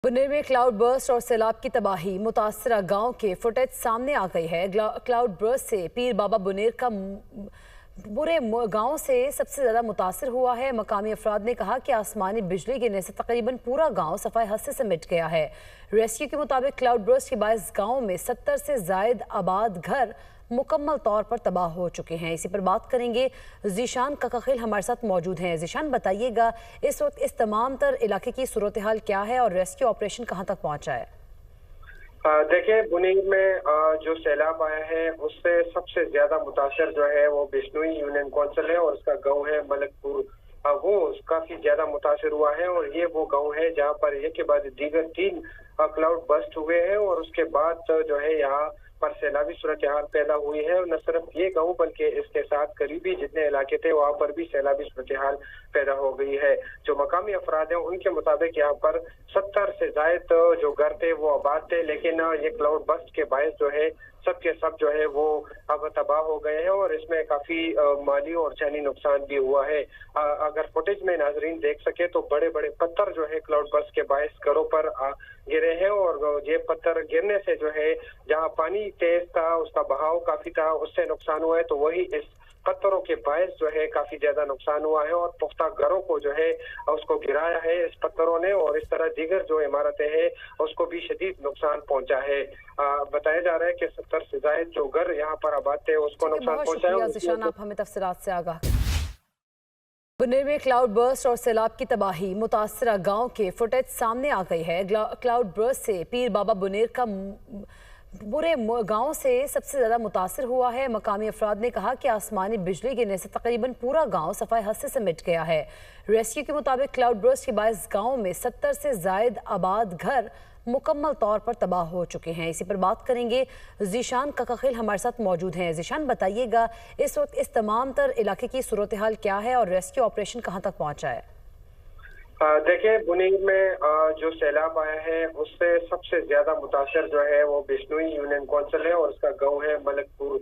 पुणे में cloud burst और सैलाब की तबाही, मुतासरा गांव के फुटेज सामने आ गई है। क्लाउड बर्स्ट से पीर बाबा बुनेर का पूरे गांव से सबसे ज्यादा मुतासर हुआ है। मकामी अफराद ने कहा कि आसमानी बिजली गिरने से तकरीबन पूरा गांव सफाई हद से सिमट गया है। रेस्क्यू के मुताबिक क्लाउड बर्स्ट के बायस गांव में 70 से जायद आबाद घर मुकम्मल तौर पर तबाह हो चुके हैं। इसी पर बात करेंगे। ज़ीशान ककाखिल हमारे साथ मौजूद हैं। ज़ीशान, बताइएगा इस वक्त इस तमाम तर इलाके की सूरत हाल क्या है और रेस्क्यू ऑपरेशन कहां तक पहुंचा है? देखिए, बुनीर में जो सैलाब आया है उससे सबसे ज्यादा मुतासर जो है वो बिश्नोई यूनियन काउंसिल है और उसका गांव है मलकपुर। वो काफी ज्यादा मुतासर हुआ है और ये वो गांव है जहां पर एक के बाद दीगर 3 क्लाउड बस्ट हुए हैं और उसके बाद जो है यहाँ पर सैलाबी सूरत हाल पैदा हुई है। और न सिर्फ ये गांव बल्कि इसके साथ करीबी जितने इलाके थे वहां पर भी सैलाबी सूरत हाल पैदा हो गई है। जो मकामी अफराद हैं उनके मुताबिक यहाँ पर 70 से जायद जो घर थे वो आबाद थे, लेकिन ये क्लाउड बस्ट के बायस जो है सब के सब जो है वो अब तबाह हो गए हैं और इसमें काफी माली और जानी नुकसान भी हुआ है। अगर फुटेज में नाजरीन देख सके तो बड़े बड़े पत्थर जो है क्लाउड बस्ट के बायस घरों पर गिरे हैं और ये पत्थर गिरने से जो है जहां पानी तेज था उसका बहाव काफी था उससे नुकसान हुआ है, तो वही इस पत्थरों के बायस जो है काफी ज्यादा नुकसान हुआ है और पुख्ता घरों को जो है उसको गिराया है इस पत्थरों ने और इस तरह दीगर जो इमारतें हैं उसको भी शदीद नुकसान पहुंचा है। बताया जा रहा है कि 70 से ज्यादा जो घर यहाँ पर आबाद थे उसको नुकसान पहुंचा है। ज़ीशान, आप हमें तफसीलात से आगाह। पुणे में क्लाउड बर्स्ट और सैलाब की तबाही, मुतासरा गांव के फुटेज सामने आ गई है। क्लाउड बर्स्ट से पीर बाबा बुनेर का पूरे गांव से सबसे ज्यादा मुतासर हुआ है। मकामी अफराद ने कहा कि आसमानी बिजली गिरने से तकरीबन पूरा गांव सफाई हद से सिमट गया है। रेस्क्यू के मुताबिक क्लाउड बर्स्ट के बायस गांव में 70 से जायद आबाद घर मुकम्मल तौर पर तबाह हो चुके हैं। इसी पर बात करेंगे। ज़ीशान ककाखिल हमारे साथ मौजूद हैं। ज़ीशान, बताइएगा इस वक्त इस तमाम तर इलाके की सूरत हाल क्या है और रेस्क्यू ऑपरेशन कहां तक पहुंचा है? देखिए, बुनीर में जो सैलाब आया है उससे सबसे ज्यादा मुतासर जो है वो बिश्नोई यूनियन काउंसिल है और उसका गांव है मलकपुर।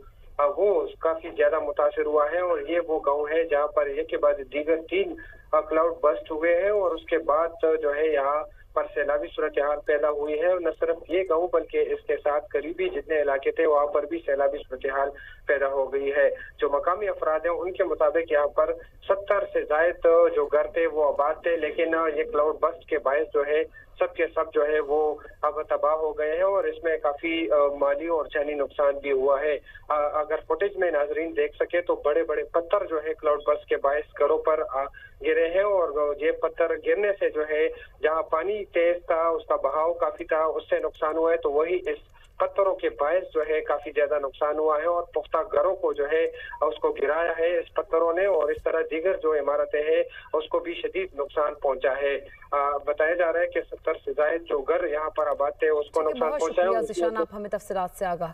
वो काफी ज्यादा मुतासर हुआ है और ये वो गांव है जहां पर एक के बाद दीगर 3 क्लाउड बस्ट हुए हैं और उसके बाद जो है यहाँ पर सैलाबी सूरत हाल पैदा हुई है। और न सिर्फ ये गांव बल्कि इसके साथ करीबी जितने इलाके थे वहां पर भी सैलाबी सूरत हाल पैदा हो गई है। जो मकामी अफराद हैं उनके मुताबिक यहाँ पर 70 से जायद जो घर थे वो आबाद थे, लेकिन ये क्लाउड बस्ट के बायस जो है सब के सब जो है वो अब तबाह हो गए हैं और इसमें काफी माली और जानी नुकसान भी हुआ है। अगर फुटेज में नाजरीन देख सके तो बड़े बड़े पत्थर जो है क्लाउड बस्ट के बायस घरों पर गिरे हैं और ये पत्थर गिरने से जो है जहां पानी तेज था उसका बहाव काफी था उससे नुकसान हुआ है, तो वही इस पत्थरों के बायस जो है काफी ज्यादा नुकसान हुआ है और पुख्ता घरों को जो है उसको गिराया है इस पत्थरों ने और इस तरह दीगर जो इमारतें हैं उसको भी शदीद नुकसान पहुंचा है। बताया जा रहा है कि 70 से ज्यादा जो घर यहाँ पर आबाद थे उसको नुकसान पहुंचा है। ज़ीशान, आप हमें तफसीलात से आगाह